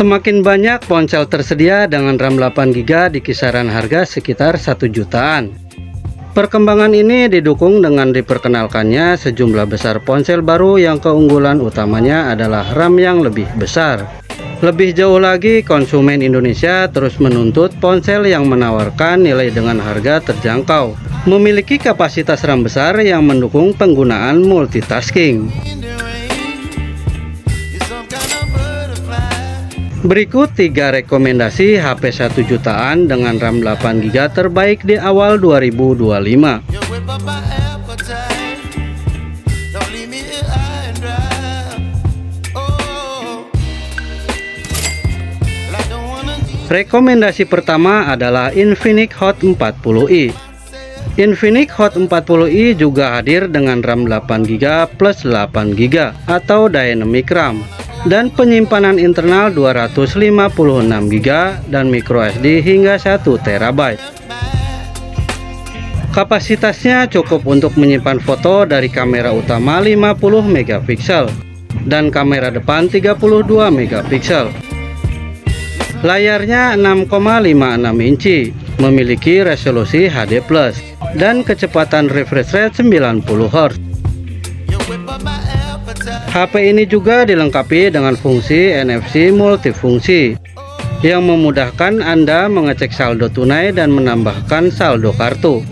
Semakin banyak ponsel tersedia dengan RAM 8GB di kisaran harga sekitar 1 jutaan. Perkembangan ini didukung dengan diperkenalkannya sejumlah besar ponsel baru yang keunggulan utamanya adalah RAM yang lebih besar. Lebih jauh lagi, konsumen Indonesia terus menuntut ponsel yang menawarkan nilai dengan harga terjangkau, memiliki kapasitas RAM besar yang mendukung penggunaan multitasking. Berikut 3 rekomendasi HP 1 jutaan dengan RAM 8GB terbaik di awal 2025. Rekomendasi pertama adalah Infinix Hot 40i. Infinix Hot 40i juga hadir dengan RAM 8GB plus 8GB atau Dynamic RAM dan penyimpanan internal 256GB dan microSD hingga 1 TB. Kapasitasnya cukup untuk menyimpan foto dari kamera utama 50MP dan kamera depan 32MP. Layarnya 6,56 inci, memiliki resolusi HD+, dan kecepatan refresh rate 90Hz. HP ini juga dilengkapi dengan fungsi NFC multifungsi yang memudahkan Anda mengecek saldo tunai dan menambahkan saldo kartu,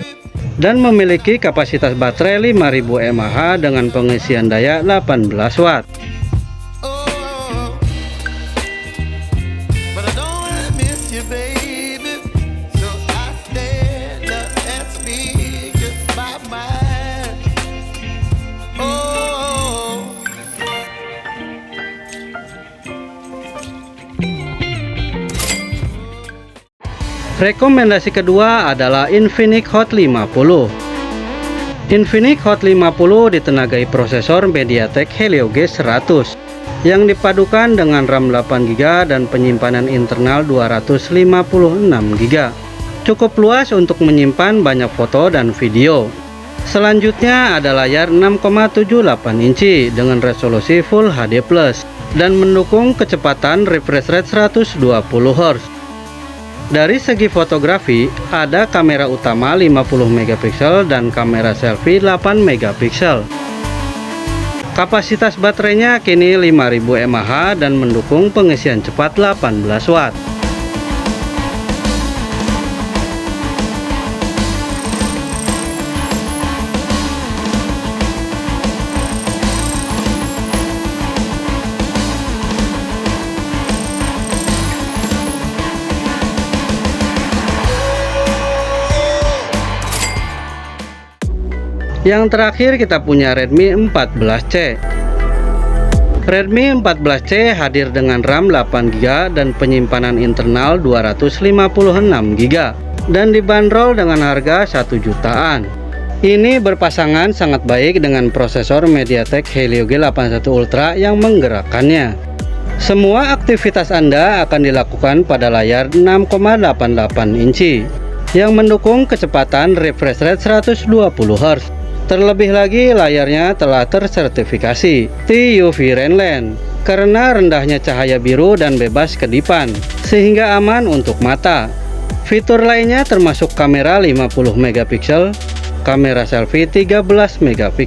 dan memiliki kapasitas baterai 5000 mAh dengan pengisian daya 18 Watt. Rekomendasi kedua adalah Infinix Hot 50. Infinix Hot 50 ditenagai prosesor MediaTek Helio G100 yang dipadukan dengan RAM 8GB dan penyimpanan internal 256GB. Cukup luas untuk menyimpan banyak foto dan video. Selanjutnya ada layar 6,78 inci dengan resolusi Full HD+ dan mendukung kecepatan refresh rate 120Hz. Dari segi fotografi, ada kamera utama 50MP dan kamera selfie 8MP. Kapasitas baterainya kini 5000 mAh dan mendukung pengisian cepat 18 Watt. Yang terakhir kita punya Redmi 14C. Redmi 14C hadir dengan RAM 8GB dan penyimpanan internal 256GB dan dibanderol dengan harga 1 jutaan. Ini berpasangan sangat baik dengan prosesor MediaTek Helio G81 Ultra yang menggerakkannya. Semua aktivitas Anda akan dilakukan pada layar 6,88 inci yang mendukung kecepatan refresh rate 120Hz. Terlebih lagi, layarnya telah tersertifikasi TUV Rainland karena rendahnya cahaya biru dan bebas kedipan, sehingga aman untuk mata. Fitur lainnya termasuk kamera 50MP, kamera selfie 13MP,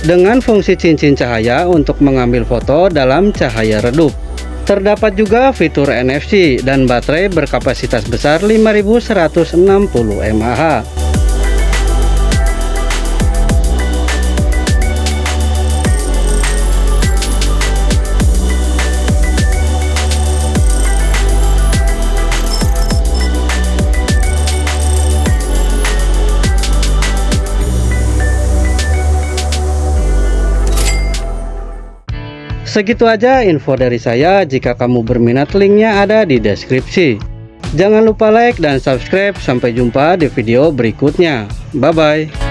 dengan fungsi cincin cahaya untuk mengambil foto dalam cahaya redup. Terdapat juga fitur NFC dan baterai berkapasitas besar 5160 mAh. Segitu aja info dari saya. Jika kamu berminat, linknya ada di deskripsi. Jangan lupa like dan subscribe. Sampai jumpa di video berikutnya. Bye bye.